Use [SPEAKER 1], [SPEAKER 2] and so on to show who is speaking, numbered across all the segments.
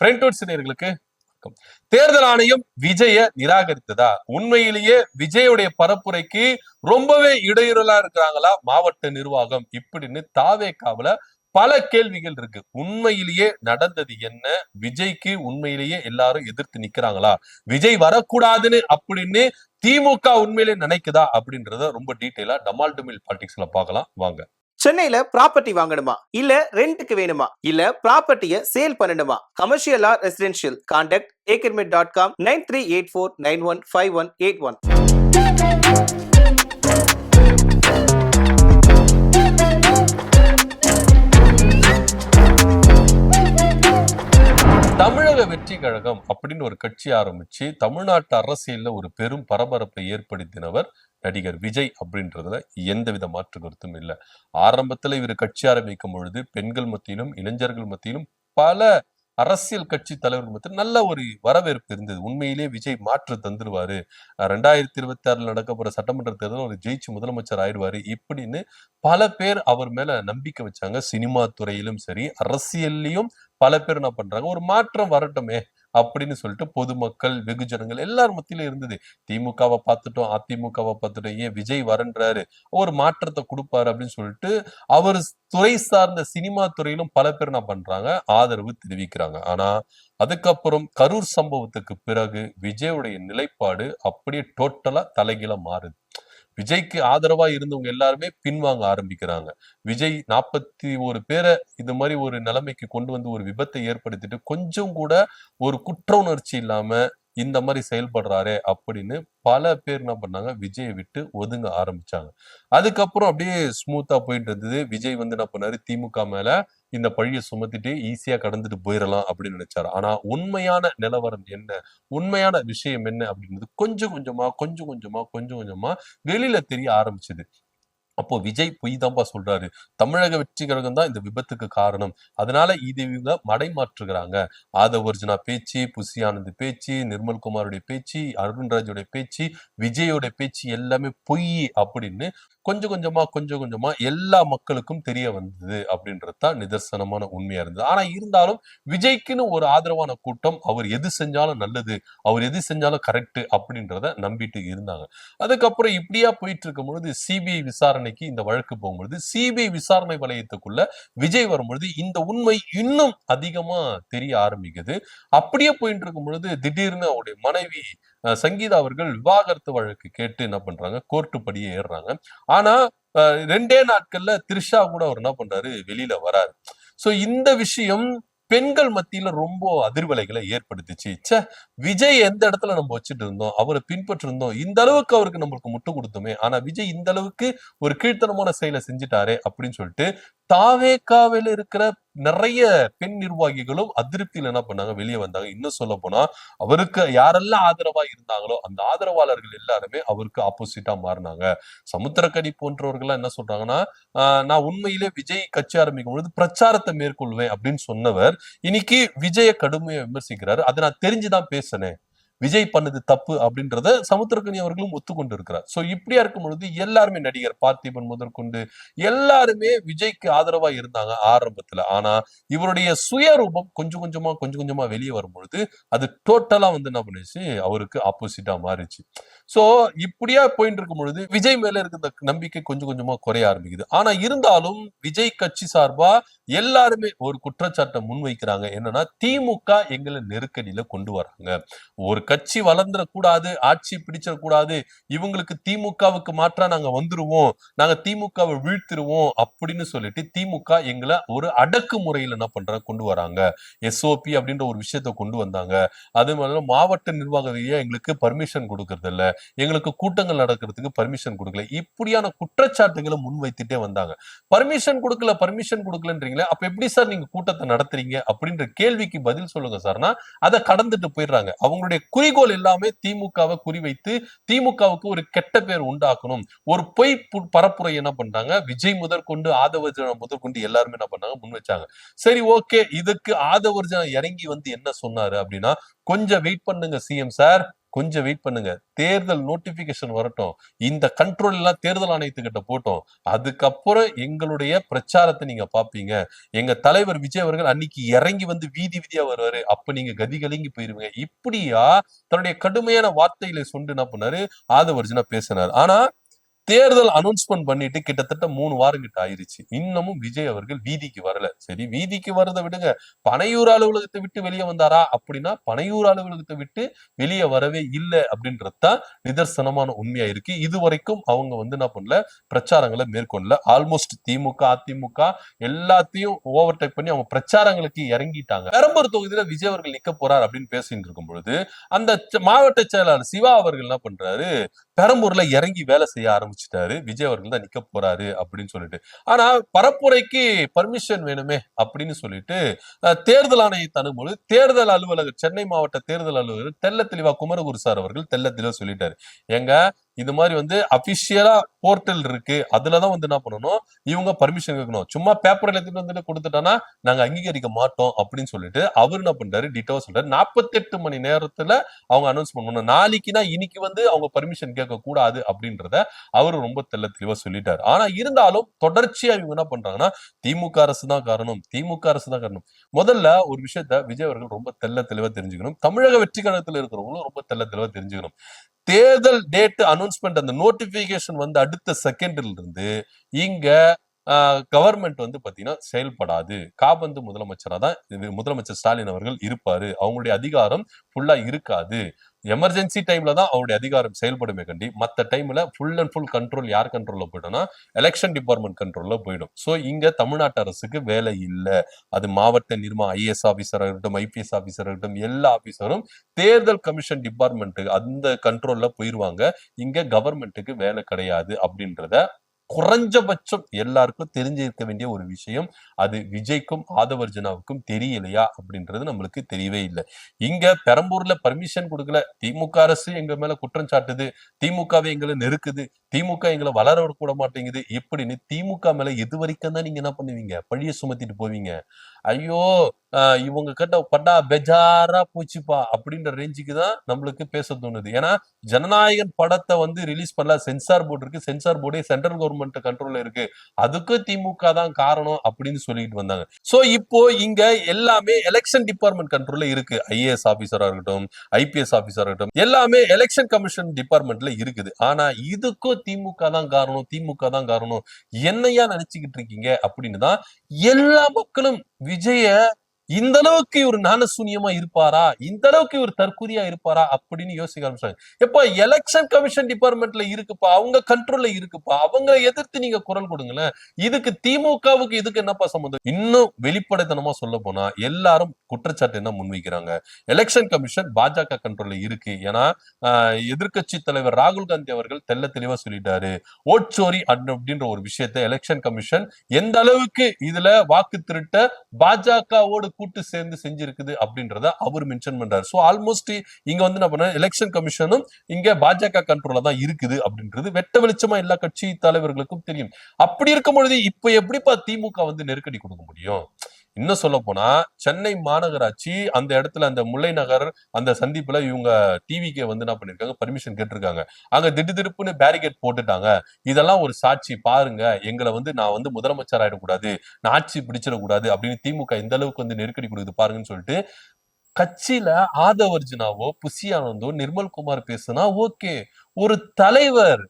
[SPEAKER 1] நேயர்களுக்கு தேர்தல் ஆணையம் விஜய நிராகரித்ததா? உண்மையிலேயே விஜயுடைய பரப்புரைக்கு ரொம்பவே இடையூறலா இருக்கிறாங்களா மாவட்ட நிர்வாகம் இப்படின்னு தாவேக்காவுல பல கேள்விகள் இருக்கு. உண்மையிலேயே நடந்தது என்ன? விஜய்க்கு உண்மையிலேயே எல்லாரும் எதிர்த்து நிக்கிறாங்களா? விஜய் வரக்கூடாதுன்னு அப்படின்னு திமுக உண்மையிலே நினைக்குதா அப்படின்றத ரொம்ப டீட்டெயிலா டமால் டுமில் பாலிடிக்ஸ்ல பார்க்கலாம் வாங்க.
[SPEAKER 2] சென்னையில ப்ராப்பர்ட்டி வாங்கணுமா, இல்ல ரெண்டுக்கு வேணுமா, இல்ல ப்ராப்பர்ட்டியை சேல் பண்ணணுமா? Commercial R residential? Contact akermit.com 9384915181.
[SPEAKER 1] தமிழக வெற்றி கழகம் அப்படின்னு ஒரு கட்சி ஆரம்பிச்சு தமிழ்நாட்டு அரசியல்ல ஒரு பெரும் பரபரப்பை ஏற்படுத்தினவர் நடிகர் விஜய் அப்படின்றதுல எந்தவித மாற்று கருத்தும் இல்லை. ஆரம்பத்துல இவர் கட்சி ஆரம்பிக்கும் பொழுது பெண்கள் மத்தியிலும் இளைஞர்கள் மத்தியிலும் பல அரசியல் கட்சி தலைவர்கள் மத்தியில் நல்ல ஒரு வரவேற்பு இருந்தது. உண்மையிலேயே விஜய் மாற்று தந்துருவாரு, 2026 நடக்க போற சட்டமன்ற தேர்தல் ஒரு ஜெயிச்சு முதலமைச்சர் ஆயிடுவாரு இப்படின்னு பல பேர் அவர் மேல நம்பிக்கை வச்சாங்க. சினிமா துறையிலும் சரி அரசியல்லையும் பல பேர் என்ன பண்றாங்க, ஒரு மாற்றம் வரட்டுமே அப்படின்னு சொல்லிட்டு பொதுமக்கள் வெகுஜனங்கள் எல்லார் மத்தியிலும் இருந்தது. திமுகவை பார்த்துட்டோம், அதிமுகவை பார்த்துட்டோம், ஏன் விஜய் வரன்றாரு, ஒரு மாற்றத்தை கொடுப்பாரு அப்படின்னு சொல்லிட்டு அவர் துறை சார்ந்த சினிமா துறையிலும் பல பேர் என்ன பண்றாங்க, ஆதரவு தெரிவிக்கிறாங்க. ஆனா அதுக்கப்புறம் கரூர் சம்பவத்துக்கு பிறகு விஜயுடைய நிலைப்பாடு அப்படியே டோட்டலா தலைகீழ மாறுது. விஜய்க்கு ஆதரவா இருந்தவங்க எல்லாருமே பின்வாங்க ஆரம்பிக்கிறாங்க. விஜய் 41 பேரை இது மாதிரி ஒரு நிலைமைக்கு கொண்டு வந்து ஒரு விபத்தை ஏற்படுத்திட்டு கொஞ்சம் கூட ஒரு குற்ற உணர்ச்சி இல்லாம இந்த மாதிரி செயல்படுறாரே அப்படின்னு பல பேர் என்ன பண்ணாங்க, விஜயை விட்டு ஒதுங்க ஆரம்பிச்சாங்க. அதுக்கப்புறம் அப்படியே ஸ்மூத்தா போயிட்டு இருந்தது. விஜய் வந்து என்ன பண்ணாரு, திமுக மேல இந்த பழியை சுமத்திட்டு ஈஸியா கடந்துட்டு போயிடலாம் அப்படின்னு நினைச்சாரு. ஆனா உண்மையான நிலவரம் என்ன, உண்மையான விஷயம் என்ன அப்படின்றது கொஞ்சம் கொஞ்சமா வெளியில தெரிய ஆரம்பிச்சது. அப்போ விஜய் பொய் தான்பா சொல்றாரு, தமிழக வெற்றி கழகம் தான் இந்த விபத்துக்கு காரணம், அதனால இது இவங்க மடைமாற்றுகிறாங்க. ஆதவ் அர்ஜுனா பேச்சு, புசி ஆனந்த் பேச்சு, நிர்மல்குமாருடைய பேச்சு, அருண்ராஜுடைய பேச்சு, விஜயோட பேச்சு எல்லாமே பொய் அப்படின்னு கொஞ்சம் கொஞ்சமா எல்லா மக்களுக்கும் தெரிய வந்தது அப்படின்றதுதான் நிதர்சனமான உண்மையா இருந்தது. ஆனா இருந்தாலும் விஜய்க்குன்னு ஒரு ஆதரவான கூட்டம் அவர் எது செஞ்சாலும் நல்லது, அவர் எது செஞ்சாலும் கரெக்ட் அப்படின்றத நம்பிட்டு இருந்தாங்க. அதுக்கப்புறம் இப்படியா போயிட்டு இருக்கும் பொழுது சிபிஐ விசாரணைக்கு இந்த வழக்கு போகும்பொழுது சிபிஐ விசாரணை வளையத்துக்குள்ள விஜய் வரும்பொழுது இந்த உண்மை இன்னும் அதிகமா தெரிய ஆரம்பிக்குது. அப்படியே போயிட்டு இருக்கும் பொழுது திடீர்னு அவருடைய மனைவி சங்கீதா அவர்கள் விவாகரத்து வழக்கு கேட்டு என்ன பண்றாங்க, கோர்ட்டு படியே ஏறுறாங்க. ஆனா 2 நாட்கள்ல த்ரிஷா கூட அவர் என்ன பண்றாரு, வெளியில வராரு. சோ இந்த விஷயம் பெண்கள் மத்தியில ரொம்ப அதிர்வலைகளை ஏற்படுத்துச்சு. விஜய் எந்த இடத்துல நம்ம வச்சுட்டு இருந்தோம், அவரை பின்பற்றி இருந்தோம், இந்த அளவுக்கு அவருக்கு நம்மளுக்கு முட்டு கொடுத்தோமே, ஆனா விஜய் இந்த அளவுக்கு ஒரு கீழ்த்தனமான செயலை செஞ்சுட்டாரே அப்படின்னு சொல்லிட்டு தாவேக்காவில இருக்கிற நிறைய பெண் நிர்வாகிகளும் அதிருப்தியில என்ன பண்ணாங்க, வெளியே வந்தாங்க. இன்னும் சொல்ல போனா அவருக்கு யாரெல்லாம் ஆதரவா இருந்தாங்களோ அந்த ஆதரவாளர்கள் எல்லாருமே அவருக்கு ஆப்போசிட்டா மாறினாங்க. சமுத்திரக்கனி போன்றவர்கள் என்ன சொல்றாங்கன்னா, நான் உண்மையிலே விஜய் கட்சி ஆரம்பிக்கும் பொழுது பிரச்சாரத்தை மேற்கொள்வேன் அப்படின்னு சொன்னவர் இன்னைக்கு விஜய கடுமையா விமர்சிக்கிறாரு. அதை நான் தெரிஞ்சுதான் பேசினேன், விஜய் பண்ணது தப்பு அப்படின்றத சமுத்திரக்கனி அவர்களும் ஒத்துக்கொண்டு இருக்கிறார். சோ இப்படியா இருக்கும் பொழுது எல்லாருமே நடிகர் பார்த்திபன் முதற்கொண்டு எல்லாருமே விஜய்க்கு ஆதரவா இருந்தாங்க ஆரம்பத்துல. ஆனா இவருடைய சுயரூபம் கொஞ்சம் கொஞ்சமா வெளியே வரும்பொழுது அது டோட்டலா வந்து என்ன பண்ணுச்சு, அவருக்கு ஆப்போசிட்டா மாறிச்சு. சோ இப்படியா போயிட்டு இருக்கும் பொழுது விஜய் மேல இருக்கிற நம்பிக்கை கொஞ்சம் கொஞ்சமா குறைய ஆரம்பிக்குது. ஆனா இருந்தாலும் விஜய் கட்சி சார்பா எல்லாருமே ஒரு குற்றச்சாட்டை முன்வைக்கிறாங்க. என்னன்னா திமுக எங்களை நெருக்கடியில கொண்டு வராங்க, ஒரு கட்சி வளர்ந்துடக்கூடாது, ஆட்சி பிடிச்சிடக்கூடாது, இவங்களுக்கு திமுகவுக்கு மாற்றா நாங்க வந்துருவோம், நாங்க திமுகவை வீழ்த்திருவோம் அப்படின்னு சொல்லிட்டு திமுக எங்களை ஒரு அடக்கு முறையில என்ன பண்ற கொண்டு வராங்க. எஸ்ஓபி அப்படின்ற ஒரு விஷயத்த கொண்டு வந்தாங்க. அது மாதிரி மாவட்ட நிர்வாக ரீதியா எங்களுக்கு பர்மிஷன் கொடுக்கறது இல்ல, எங்களுக்கு கூட்டங்கள் நடக்கிறதுக்கு பர்மிஷன் கொடுக்கல, இப்படியான குற்றச்சாட்டுகளை முன்வைத்துட்டே வந்தாங்க. பர்மிஷன் கொடுக்கலன்றீங்களே, அப்ப எப்படி சார் நீங்க கூட்டத்தை நடத்துறீங்க அப்படின்ற கேள்விக்கு பதில் சொல்லுங்க சார்னா அதை கடந்துட்டு போயிடுறாங்க. அவங்களுடைய குறிக்கோள் எல்லாமே திமுகவை குறிவைத்து திமுகவுக்கு ஒரு கெட்ட பேர் உண்டாக்கணும், ஒரு பொய் பரப்புரை என்ன பண்றாங்க, விஜய் முதற்கொண்டு ஆதவர்ஜனா முதற்கொண்டு எல்லாருமே என்ன பண்ணாங்க, முன் வச்சாங்க. சரி ஓகே, இதுக்கு ஆதவர்ஜனா இறங்கி வந்து என்ன சொன்னாரு அப்படின்னா, கொஞ்சம் வெயிட் பண்ணுங்க சிஎம் சார், கொஞ்சம் வெயிட் பண்ணுங்க, தேர்தல் நோட்டிபிகேஷன் வரட்டும், இந்த கண்ட்ரோல் எல்லாம் தேர்தல் ஆணையத்துக்கிட்ட போட்டோம், அதுக்கப்புறம் எங்களுடைய பிரச்சாரத்தை நீங்க பாப்பீங்க. எங்க தலைவர் விஜய் அவர்கள் அன்னைக்கு இறங்கி வந்து வீதி வீதியா வருவாரு, அப்ப நீங்க கதி கலங்கி போயிருவீங்க. இப்படியா தன்னுடைய கடுமையான வார்த்தைகளை சொண்டு என்ன பண்ணாரு, ஆதவர்ஜுனா பேசினார். ஆனா தேர்தல் அனௌன்ஸ்மெண்ட் பண்ணிட்டு கிட்டத்தட்ட 3 வாரம் கிட்ட ஆயிருச்சு. இன்னமும் விஜய் அவர்கள் வீதிக்கு வரல. சரி, வீதிக்கு வரத விடுங்க, பனையூர் அலுவலகத்தை விட்டு வெளியே வந்தாரா அப்படின்னா, பனையூர் அலுவலகத்தை விட்டு வெளியே வரவே இல்லை அப்படின்றதுதான் நிதர்சனமான உண்மையா இருக்கு. இதுவரைக்கும் அவங்க வந்து என்ன பண்ணல, பிரச்சாரங்களை மேற்கொள்ளல. ஆல்மோஸ்ட் திமுக, அதிமுக எல்லாத்தையும் ஓவர்டேக் பண்ணி அவங்க பிரச்சாரங்களுக்கு இறங்கிட்டாங்க. பெரம்பூர் தொகுதியில விஜய் அவர்கள் நிக்க போறார் அப்படின்னு பேசிட்டு இருக்கும் பொழுது, அந்த மாவட்ட செயலாளர் சிவா அவர்கள் என்ன பண்றாரு, பெரம்பூர்ல இறங்கி வேலை செய்ய ஆரம்பிச்சுட்டாரு. விஜய் அவர்கள் தான் நிக்க போறாரு அப்படின்னு சொல்லிட்டு. ஆனா பரப்புரைக்கு பர்மிஷன் வேணுமே அப்படின்னு சொல்லிட்டு தேர்தல் ஆணையத்தை அணுகும்போது, தேர்தல் அலுவலர், சென்னை மாவட்ட தேர்தல் அலுவலர் தெள்ள தெளிவா குமரகுரு சார் அவர்கள் தெள்ள தெளிவா சொல்லிட்டாரு, எங்க இது மாதிரி வந்து அபிஷியலா போர்ட்டல் இருக்கு, அதுலதான் வந்து என்ன பண்ணணும், இவங்க பர்மிஷன் கேட்கணும். சும்மா பேப்பர்ல எடுத்துட்டு வந்துட்டு கொடுத்துட்டானா நாங்க அங்கீகரிக்க மாட்டோம் அப்படின்னு சொல்லிட்டு அவர் என்ன பண்றாரு, டிட்டோவா சொல்றாரு. 48 மணி நேரத்துல அவங்க அனௌன்ஸ் பண்ணணும். நாளைக்குனா இன்னைக்கு வந்து அவங்க பர்மிஷன் கேட்க கூடாது அப்படின்றத அவரு ரொம்ப தெள்ள தெளிவா சொல்லிட்டாரு. ஆனா இருந்தாலும் தொடர்ச்சியா இவங்க என்ன பண்றாங்கன்னா, திமுக அரசு தான் காரணம், திமுக அரசு தான் காரணம். முதல்ல ஒரு விஷயத்த விஜய் அவர்கள் ரொம்ப தெள்ள தெளிவா தெரிஞ்சுக்கணும். தமிழக வெற்றி கழகத்துல இருக்கிறவங்களும் ரொம்ப தெள்ள தெளிவா தெரிஞ்சுக்கணும். தேர்தல் டேட் அனௌன்ஸ்மெண்ட், அந்த நோட்டிபிகேஷன் வந்து அடுத்த செகண்ட்ல இருந்து இங்க கவர்மெண்ட் வந்து பாத்தீங்கன்னா செயல்படாது. காபந்து முதலமைச்சரா தான் முதலமைச்சர் ஸ்டாலின் அவர்கள் இருப்பாரு. அவங்களுடைய அதிகாரம் ஃபுல்லா இருக்காது. எமர்ஜென்சி டைம்ல தான் அவருடைய அதிகாரம் செயல்படுமே கண்டி, மத்த டைம்ல ஃபுல் அண்ட் ஃபுல் கண்ட்ரோல் யார் கண்ட்ரோல்ல போயிடும்னா எலெக்ஷன் டிபார்ட்மெண்ட் கண்ட்ரோல்ல போயிடும். சோ இங்க தமிழ்நாட்டு அரசுக்கு வேலை இல்ல. அது மாவட்ட நிர்மா ஐஏஎஸ் ஆபீசர் ஆகட்டும், ஐபிஎஸ் ஆபீசர் ஆகட்டும், எல்லா ஆபீசரும் தேர்தல் கமிஷன் டிபார்ட்மெண்ட் அந்த கண்ட்ரோல்ல போயிருவாங்க. இங்க கவர்மெண்ட்டுக்கு வேலை கிடையாது அப்படின்றத குறைஞ்சபட்சம் எல்லாருக்கும் தெரிஞ்சிருக்க வேண்டிய ஒரு விஷயம். அது விஜய்க்கும் ஆதவர்ஜுனாவுக்கும் தெரியலையா அப்படின்றது நம்மளுக்கு தெரியவே இல்லை. இங்க பெரம்பூர்ல பர்மிஷன் கொடுக்கல, திமுக அரசு எங்க மேல குற்றம் சாட்டுது, திமுகவை எங்களை நெருக்குது, திமுக எங்களை வளர கூட மாட்டேங்குது இப்படின்னு திமுக மேல எது வரைக்கும் தான் நீங்க என்ன பண்ணுவீங்க, பழிய சுமத்திட்டு போவீங்க. ஐயோ இவங்க கிட்ட பட்டா பெஜாரா போச்சுப்பா அப்படின்ற ரேஞ்சுக்கு தான் நம்மளுக்கு பேச தோணுது. ஏன்னா ஜனநாயகன் படத்தை வந்து ரிலீஸ் பண்ணல, சென்சார் போர்டு இருக்கு, சென்சார் போர்டே சென்ட்ரல் கவர்மெண்ட் கண்ட்ரோல்ல இருக்கு, அதுக்கு திமுக தான் காரணம் அப்படின்னு சொல்லிட்டு வந்தாங்க. சோ இப்போ இங்க எல்லாமே எலெக்ஷன் டிபார்ட்மெண்ட் கண்ட்ரோல்ல இருக்கு. ஐஏஎஸ் ஆபீசரா இருக்கட்டும், ஐபிஎஸ் ஆபீசரா இருக்கட்டும், எல்லாமே எலெக்ஷன் கமிஷன் டிபார்ட்மெண்ட்ல இருக்குது. ஆனா இதுக்கும் திமுக தான் காரணம், திமுக தான் காரணம், என்னையா நினைச்சுக்கிட்டு இருக்கீங்க அப்படின்னு தான் எல்லா மக்களும் விஜய இந்த அளவுக்கு ஒரு ஞானசூன்யமா இருப்பாரா, இந்த அளவுக்கு ஒரு தற்கூரியா இருப்பாரா அப்படின்னு யோசிக்க ஆரம்பிச்சாங்க. எப்ப எலெக்ஷன் கமிஷன் டிபார்ட்மெண்ட்ல இருக்குப்பா, அவங்க கண்ட்ரோல்ல இருக்குப்பா, அவங்க எதிர்த்து நீங்க குரல் கொடுங்களேன். இதுக்கு திமுகவுக்கு இதுக்கு என்னப்பா சம்பந்தம்? இன்னும் வெளிப்படைத்தனமா சொல்ல போனா எல்லாரும் குற்றச்சாட்டு என்ன முன்வைக்கிறாங்க, எலெக்ஷன் கமிஷன் பாஜக கண்ட்ரோல்ல இருக்கு. ஏன்னா எதிர்கட்சி தலைவர் ராகுல் காந்தி அவர்கள் தெள்ள தெளிவா சொல்லிட்டாரு, ஓட்சோரி அப்படின்ற ஒரு விஷயத்தை எலெக்ஷன் கமிஷன் எந்த அளவுக்கு இதுல வாக்கு திருட்ட பாஜகவோடு கூட்டு சேர்ந்து செஞ்சிருக்குது அப்படின்றத அவர் மென்ஷன் பண்றாரு. சோ ஆல்மோஸ்ட் இங்க வந்து என்ன பண்ண, எலெக்ஷன் கமிஷனும் இங்க பாஜக கண்ட்ரோல்ல தான் இருக்குது அப்படின்றது வெட்ட வெளிச்சமா எல்லா கட்சி தலைவர்களுக்கும் தெரியும். அப்படி இருக்கும் பொழுது இப்ப எப்படிப்பா திமுக வந்து நெருக்கடி கொடுக்க முடியும்? இன்னும் சொல்ல போனா சென்னை மாநகராட்சி அந்த இடத்துல அந்த முல்லை நகர் அந்த சந்திப்புல இவங்க டிவிக்கு வந்து என்ன பண்ணிருக்காங்க, பர்மிஷன் கேட்டிருக்காங்க. அங்க திடுதிடுப்புன்னு பேரிகேட் போட்டுட்டாங்க. இதெல்லாம் ஒரு சாட்சி பாருங்க, எங்களை வந்து நான் வந்து முதலமைச்சர் ஆயிடக்கூடாது, நான் ஆட்சி பிடிச்சிடக்கூடாது அப்படின்னு திமுக இந்த அளவுக்கு வந்து நெருக்கடி கொடுக்குது பாருங்கன்னு சொல்லிட்டு கட்சியில ஆதவர்ஜுனாவோ, புசி ஆனந்தோ, நிர்மல்குமார் பேசுனா ஓகே. ஒரு தலைவர்,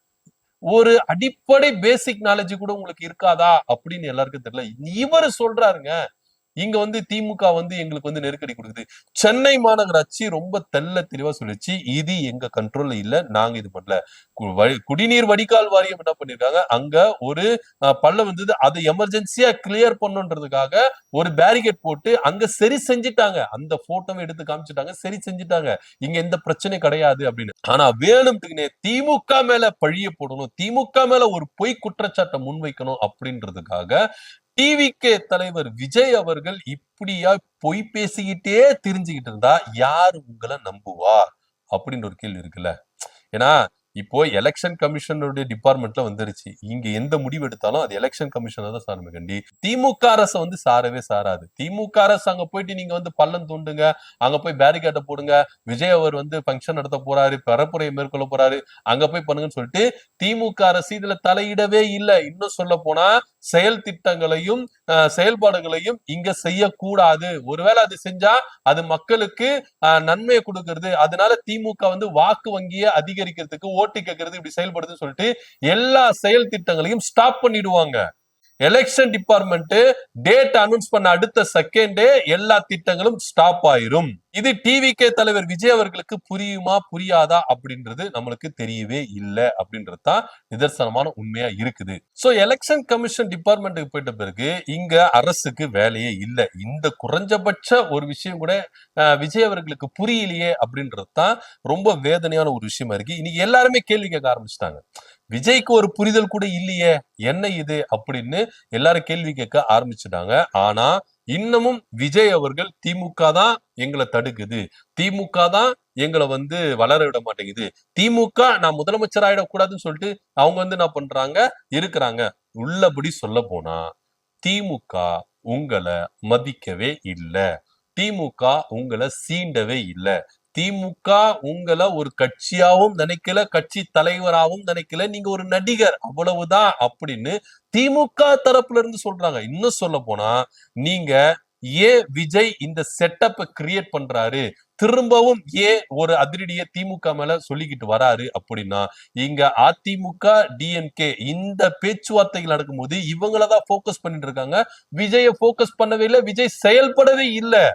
[SPEAKER 1] ஒரு அடிப்படை பேசிக் நாலேஜ் கூட உங்களுக்கு இருக்காதா அப்படின்னு எல்லாருக்கும் தெரியல. இவரு சொல்றாருங்க, இங்க வந்து திமுக வந்து எங்களுக்கு வந்து நெருக்கடி கொடுக்குது. சென்னை மாநகராட்சி ரொம்ப தெள்ள தெளிவா சொல்லிச்சு, இது எங்க கண்ட்ரோல்ல இல்ல, நாங்க இது பண்ணல. குடிநீர் வடிகால் வாரியம் என்ன பண்ணிருக்காங்க, அங்க ஒரு பள்ளம் வந்தது, அதை எமர்ஜென்சியா கிளியர் பண்ணுன்றதுக்காக ஒரு பேரிகேட் போட்டு அங்க சரி செஞ்சுட்டாங்க. அந்த போட்டோவை எடுத்து காமிச்சிட்டாங்க, சரி செஞ்சுட்டாங்க, இங்க எந்த பிரச்சனை கிடையாது அப்படின்னு. ஆனா வேணும்னே திமுக மேல பழிய போடணும், திமுக மேல ஒரு பொய் குற்றச்சாட்டை முன்வைக்கணும் அப்படின்றதுக்காக டிவிகே தலைவர் விஜய் அவர்கள் இப்படியா பொய் பேசிக்கிட்டே தெரிஞ்சுக்கிட்டு இருந்தா யார் உங்களை நம்புவா அப்படின்ற ஒரு கேள்வி இருக்குல்ல. ஏன்னா இப்போ எலெக்ஷன் கமிஷனுடைய டிபார்ட்மெண்ட்ல வந்துருச்சு. இங்க எந்த முடிவு எடுத்தாலும் அது எலெக்ஷன் கமிஷனை தான் சாருமே கண்டி. திமுக அரசு வந்து சாரவே சாராது. திமுக அரசு அங்க போயிட்டு நீங்க வந்து பள்ளம் தோண்டுங்க, அங்க போய் பேரிகேட்டை போடுங்க, விஜய் அவர் வந்து ஃபங்க்ஷன் நடத்த போறாரு, பரப்புரையை மேற்கொள்ள போறாரு, அங்க போய் பண்ணுங்கன்னு சொல்லிட்டு திமுக அரசு இதுல தலையிடவே இல்லை. இன்னும் சொல்ல போனா செயல் திட்டங்களையும் செயல்பாடுகளையும் இங்க செய்யக்கூடாது. ஒருவேளை அது செஞ்சா அது மக்களுக்கு நன்மையை கொடுக்கிறது, அதனால திமுக வந்து வாக்கு வங்கியை அதிகரிக்கிறதுக்கு ஓட்டு கேட்கறது இப்படி செயல்படுதுன்னு சொல்லிட்டு எல்லா செயல் திட்டங்களையும் ஸ்டாப் பண்ணிடுவாங்க. எலெக்ஷன் டிபார்ட்மெண்ட் டேட் அனௌன்ஸ் பண்ண அடுத்த செகண்டே எல்லா திட்டங்களும் ஸ்டாப் ஆயிரும். இது டிவிகே தலைவர் விஜய் அவர்களுக்கு புரியுமா புரியாதா அப்படின்றது நம்மளுக்கு தெரியவே இல்லை அப்படின்றது தான் நிதர்சனமான உண்மையா இருக்குது. சோ எலெக்ஷன் கமிஷன் டிபார்ட்மெண்ட்டுக்கு போயிட்ட பிறகு இங்க அரசுக்கு வேலையே இல்லை. இந்த குறைஞ்சபட்ச ஒரு விஷயம் கூட விஜய் அவர்களுக்கு புரியலையே அப்படின்றது தான் ரொம்ப வேதனையான ஒரு விஷயமா இருக்கு. இன்னைக்கு எல்லாருமே கேள்வி கேட்க ஆரம்பிச்சிட்டாங்க. விஜய்க்கு ஒரு புரிதல் கூட இல்லையே, என்ன இது அப்படின்னு எல்லாரும் கேள்வி கேட்க ஆரம்பிச்சுட்டாங்க. ஆனா இன்னமும் விஜய் அவர்கள் திமுக தான் எங்களை தடுக்குது, திமுக தான் எங்களை வந்து வளர விட மாட்டேங்குது, திமுக நான் முதலமைச்சர் ஆயிடக்கூடாதுன்னு சொல்லிட்டு அவங்க வந்து என்ன பண்றாங்க இருக்கிறாங்க. உள்ளபடி சொல்ல போனா திமுக உங்களை மதிக்கவே இல்லை, திமுக உங்களை சீண்டவே இல்லை, திமுக உங்களை ஒரு கட்சியாவும் நினைக்கல, கட்சி தலைவராகவும் நினைக்கல, நீங்க ஒரு நடிகர் அவ்வளவுதான் அப்படின்னு திமுக தரப்புல இருந்து சொல்றாங்க. இன்னும் சொல்ல போனா நீங்க ஏன் விஜய் இந்த செட்டப்பை கிரியேட் பண்றாரு, திரும்பவும் ஏன் ஒரு அதிரடியை திமுக மேல சொல்லிக்கிட்டு வராரு அப்படின்னா, இங்க அதிமுக டிஎம்கே இந்த பேச்சுவார்த்தைகள் நடக்கும்போது இவங்களதான் போக்கஸ் பண்ணிட்டு இருக்காங்க. விஜய போக்கஸ் பண்ணவே இல்லை, விஜய் செயல்படவே இல்லை.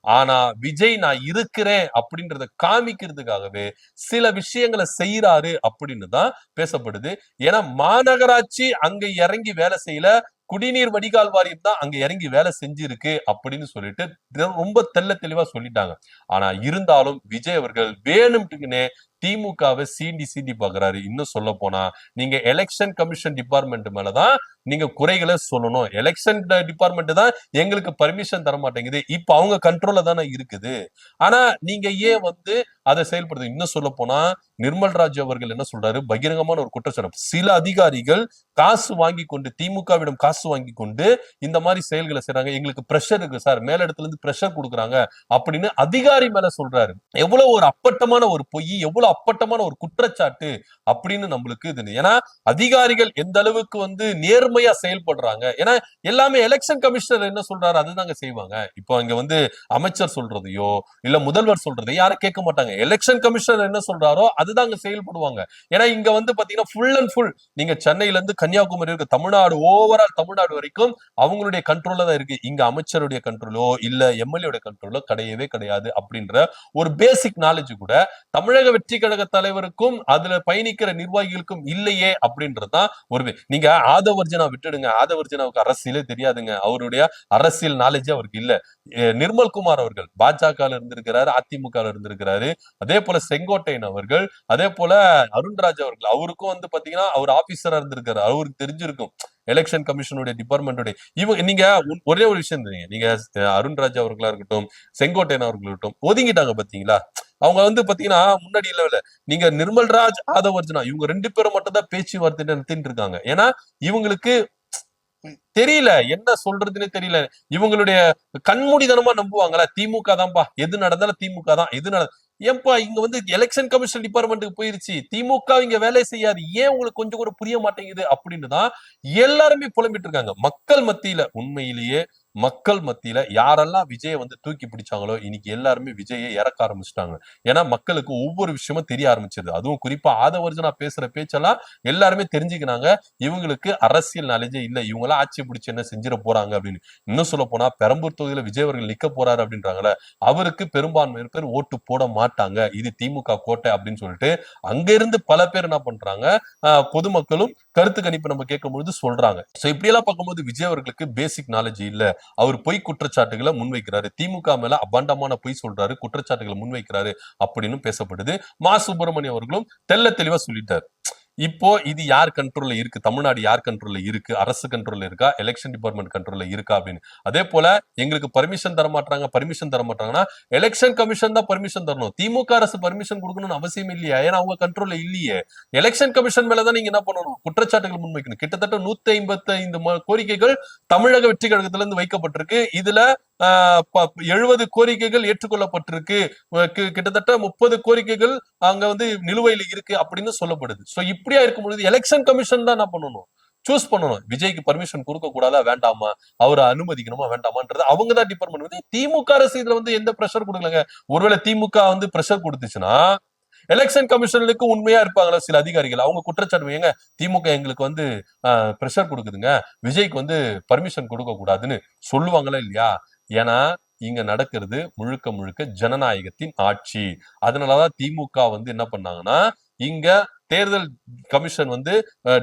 [SPEAKER 1] ஆனா விஜய் நான் இருக்கிறேன் அப்படின்றத காமிக்கிறதுக்காகவே சில விஷயங்களை செய்யறாரு அப்படின்னு தான் பேசப்படுது. ஏன்னா மாநகராட்சி அங்க இறங்கி வேலை செய்யல, குடிநீர் வடிகால் வாரியம் தான் அங்க இறங்கி வேலை செஞ்சிருக்கு அப்படின்னு சொல்லிட்டு ரொம்ப தெள்ள தெளிவா சொல்லிட்டாங்க. ஆனா இருந்தாலும் விஜய் அவர்கள் வேணும்ட்டுக்குன்னே திமுகவை சீண்டி சீண்டி பாக்குறாரு. இன்னும் சொல்ல போனா நீங்க எலெக்ஷன் கமிஷன் டிபார்ட்மெண்ட் மேலதான் நீங்க குறைகளை சொல்லணும். எலெக்ஷன் டிபார்ட்மெண்ட் தான் எங்களுக்கு பர்மிஷன் தர மாட்டேங்குது, இப்ப அவங்க கண்ட்ரோல்ல தானே இருக்குது. ஆனா நீங்க ஏன் வந்து அதை செயல்படுது. இன்னும் சொல்ல போனா நிர்மல் ராஜ் அவர்கள் என்ன சொல்றாரு, பகிரங்கமான ஒரு குற்றச்சாட்டு. சில அதிகாரிகள் காசு வாங்கி கொண்டு திமுகவிடம் காசு வாங்கி கொண்டு இந்த மாதிரி செயல்களை செய்யறாங்க, எங்களுக்கு பிரஷர் இருக்கு சார், மேல இடத்துல இருந்து பிரஷர் கொடுக்குறாங்க அப்படின்னு அதிகாரி மேல சொல்றாரு. எவ்வளவு ஒரு அப்பட்டமான ஒரு பொய், எவ்வளவு அப்பட்டமான ஒரு குற்றச்சாட்டு அப்படின்னு நம்மளுக்கு இது. ஏன்னா அதிகாரிகள் எந்த அளவுக்கு வந்து நேர்மையா செயல்படுறாங்க. ஏன்னா எல்லாமே எலெக்ஷன் கமிஷனர் என்ன சொல்றாரு அதுதாங்க செய்வாங்க. இப்போ இங்க வந்து அமைச்சர் சொல்றதையோ இல்ல முதல்வர் சொல்றதையோ யாரும் கேட்க மாட்டாங்க. எலெக்ஷன் கமிஷனர் என்ன சொல்றாரோ அதுதாங்க செயல்படுவாங்க. ஏன்னா இங்க வந்து பாத்தீங்கன்னா ஃபுல் அண்ட் ஃபுல் நீங்க சென்னையில இருந்து கன்னியாகுமரி இருக்கு, தமிழ்நாடு ஓவரால் தமிழ்நாடு வரைக்கும் அவங்களுடைய கண்ட்ரோல்ல தான் இருக்கு. இங்க அமைச்சருடைய கண்ட்ரோலோ இல்ல எம்எல்ஏ கண்ட்ரோலோ கிடையவே கிடையாது அப்படின்ற ஒரு பேசிக் நாலேஜ் கூட தமிழக வெற்றி கழக தலைவருக்கும் அதுல பயணிக்கிற நிர்வாகிகளுக்கும் இல்லையே அப்படின்றதுதான் ஒரு. நீங்க ஆதவர்ஜனா விட்டுடுங்க, ஆதவர்ஜனாவுக்கு அரசியலே தெரியாதுங்க, அவருடைய அரசியல் நாலேஜ் அவருக்கு இல்ல. நிர்மல்குமார் அவர்கள் பாஜக இருந்திருக்கிறாரு, அதிமுக இருந்திருக்கிறாரு, அதே போல செங்கோட்டையன் அவர்கள், அதே போல அருண்ராஜ் அவர்கள், அவருக்கும் வந்து பாத்தீங்கன்னா அவர் ஆபீசரா இருந்திருக்காரு, அவருக்கு தெரிஞ்சிருக்கும் எலெக்ஷன் கமிஷனுடைய டிபார்ட்மெண்டோட. இவங்க நீங்க ஒரே ஒரு விஷயம் தெரியுங்க, நீங்க அருண்ராஜ் அவர்களா இருக்கட்டும் செங்கோட்டையன் அவர்கள் இருக்கட்டும் ஒதுங்கிட்டாங்க பாத்தீங்களா. அவங்க வந்து பாத்தீங்கன்னா முன்னாடி இல்ல நீங்க நிர்மல்ராஜ் ஆதவர்ஜனா இவங்க ரெண்டு பேரும் மட்டும் தான் பேச்சுவார்த்தை நடத்திட்டு இருக்காங்க. ஏன்னா இவங்களுக்கு தெரியல என்ன சொல்றதுன்னு தெரியல. இவங்களுடைய கண்மூடிதனமா நம்புவாங்களா, திமுக தான்ப்பா எது நடந்தாலும் திமுக தான் எது ஏன்பா இங்க வந்து எலெக்ஷன் கமிஷன் டிபார்ட்மெண்ட்டுக்கு போயிருச்சு, திமுக இங்க வேலை செய்யாது, ஏன் உங்களுக்கு கொஞ்சம் கூட புரிய மாட்டேங்குது அப்படின்னு தான் எல்லாருமே புலம்பிட்டு இருக்காங்க. மக்கள் மத்தியில உண்மையிலேயே மக்கள் மத்தியில யாரெல்லாம் விஜயை வந்து தூக்கி பிடிச்சாங்களோ இன்னைக்கு எல்லாருமே விஜயை இறக்க ஆரம்பிச்சிட்டாங்க. ஏன்னா மக்களுக்கு ஒவ்வொரு விஷயமும் தெரிய ஆரம்பிச்சது. அதுவும் குறிப்பா ஆதவர்ஜனா பேசுற பேச்செல்லாம் எல்லாருமே தெரிஞ்சுக்கினாங்க, இவங்களுக்கு அரசியல் நாலேஜே இல்ல, இவங்க எல்லாம் ஆட்சி பிடிச்சு என்ன செஞ்சிட போறாங்க அப்படின்னு. இன்னும் சொல்ல போனா பெரம்பூர் தொகுதியில விஜய் அவர்கள் நிக்க போறாரு அப்படின்றாங்களே, அவருக்கு பெரும்பான்மையான பேர் ஓட்டு போட மாட்டாங்க, இது திமுக கோட்டை அப்படின்னு சொல்லிட்டு அங்க இருந்து பல பேர் என்ன பண்றாங்க, பொதுமக்களும் கருத்து கணிப்பு நம்ம கேட்கும் பொழுது சொல்றாங்க. சோ இப்படி எல்லாம் பார்க்கும்போது விஜய் அவர்களுக்கு பேசிக் நாலேஜ் இல்ல, அவர் பொய் குற்றச்சாட்டுகளை முன்வைக்கிறாரு, திமுக மேல அபாண்டமான பொய் சொல்றாரு, குற்றச்சாட்டுகளை முன்வைக்கிறாரு அப்படின்னு பேசப்படுது. மா சுப்பிரமணியம் அவர்களும் தெள்ள தெளிவா சொல்லிட்டாரு. இப்போ இது யார் கண்ட்ரோல்ல இருக்கு, தமிழ்நாடு யார் கண்ட்ரோல்ல இருக்கு, அரசு கண்ட்ரோல்ல இருக்கா, எலெக்ஷன் டிபார்ட்மெண்ட் கண்ட்ரோல்ல இருக்கா அப்படின்னு. அதே போல எங்களுக்கு பர்மிஷன் தர மாட்டாங்கன்னா எலெக்ஷன் கமிஷன் தான் பர்மிஷன் தரணும். திமுக அரசு பர்மிஷன் கொடுக்கணும்னு அவசியம் இல்லையா? ஏன்னா அவங்க கண்ட்ரோல்ல இல்லையே. எலெக்ஷன் கமிஷன் மேலதான் நீங்க என்ன பண்ணணும், குற்றச்சாட்டுகள் முன்வைக்கணும். கிட்டத்தட்ட 155 கோரிக்கைகள் தமிழக வெற்றி கழகத்திலிருந்து வைக்கப்பட்டிருக்கு. இதுல 70 கோரிக்கைகள் ஏற்றுக்கொள்ளப்பட்டிருக்கு. கிட்டத்தட்ட 30 கோரிக்கைகள் அங்க வந்து நிலுவையில் இருக்கு அப்படின்னு சொல்லப்படுது. சோ இப்படியா இருக்கும் பொழுது எலெக்ஷன் கமிஷன் தான் என்ன பண்ணணும், சூஸ் பண்ணணும். விஜய்க்கு பர்மிஷன் கொடுக்க கூடாதா வேண்டாமா, அவரை அனுமதிக்கணுமா வேண்டாமான்றது அவங்க தான் டிபெண்ட் பண்ணுது. திமுக அரசு இதுல வந்து எந்த பிரஷர் கொடுக்கலங்க. ஒருவேளை திமுக வந்து பிரஷர் கொடுத்துச்சுன்னா எலெக்ஷன் கமிஷனுக்கு உண்மையா இருப்பாங்களா சில அதிகாரிகள், அவங்க குற்றச்சாட்டு ஏங்க திமுக எங்களுக்கு வந்து பிரஷர் கொடுக்குதுங்க, விஜய்க்கு வந்து பர்மிஷன் கொடுக்க கூடாதுன்னு சொல்லுவாங்களா இல்லையா? ஏன்னா இங்க நடக்கிறது முழுக்க முழுக்க ஜனநாயகத்தின் ஆட்சி. அதனாலதான் திமுக வந்து என்ன பண்ணாங்கன்னா, இங்க தேர்தல் கமிஷன் வந்து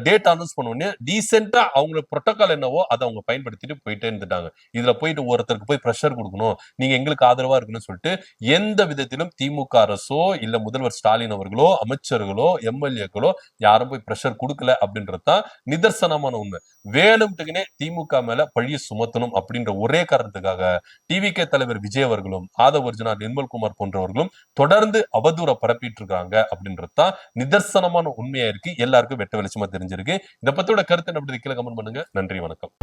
[SPEAKER 1] டேட் அனௌன்ஸ் பண்ண உடனே டீசென்ட்டா அவங்க புரோட்டோகால் என்னவோ அதை அவங்க பயன்படுத்திட்டு போயிட்டே இருந்துட்டாங்க. இதுல போயிட்டு ஒருத்தருக்கு போய் பிரஷர் கொடுக்கணும், நீங்க எங்களுக்கு ஆதரவா இருக்கணும்னு சொல்லிட்டு எந்த விதத்திலும் திமுக அரசோ இல்ல முதல்வர் ஸ்டாலின் அவர்களோ அமைச்சர்களோ எம்எல்ஏக்களோ யாரும் போய் பிரஷர் கொடுக்கல அப்படின்றதுதான் நிதர்சனமான உண்மை. வேணும்ட்டுக்குனே திமுக மேல பழிய சுமத்தணும் அப்படின்ற ஒரே காரணத்துக்காக டிவிகே தலைவர் விஜய் அவர்களும் ஆதவ அர்ஜுனா நிர்மல்குமார் போன்றவர்களும் தொடர்ந்து அவதூற பரப்பிட்டு இருக்காங்க அப்படின்றதுதான் நிதர்சனமான உண்மையா இருக்கு. எல்லாருக்கும் வெட்ட வெளிச்சமா தெரிஞ்சிருக்கு. இதை பத்தியோட கருத்து என்ன கமெண்ட் பண்ணுங்க. நன்றி, வணக்கம்.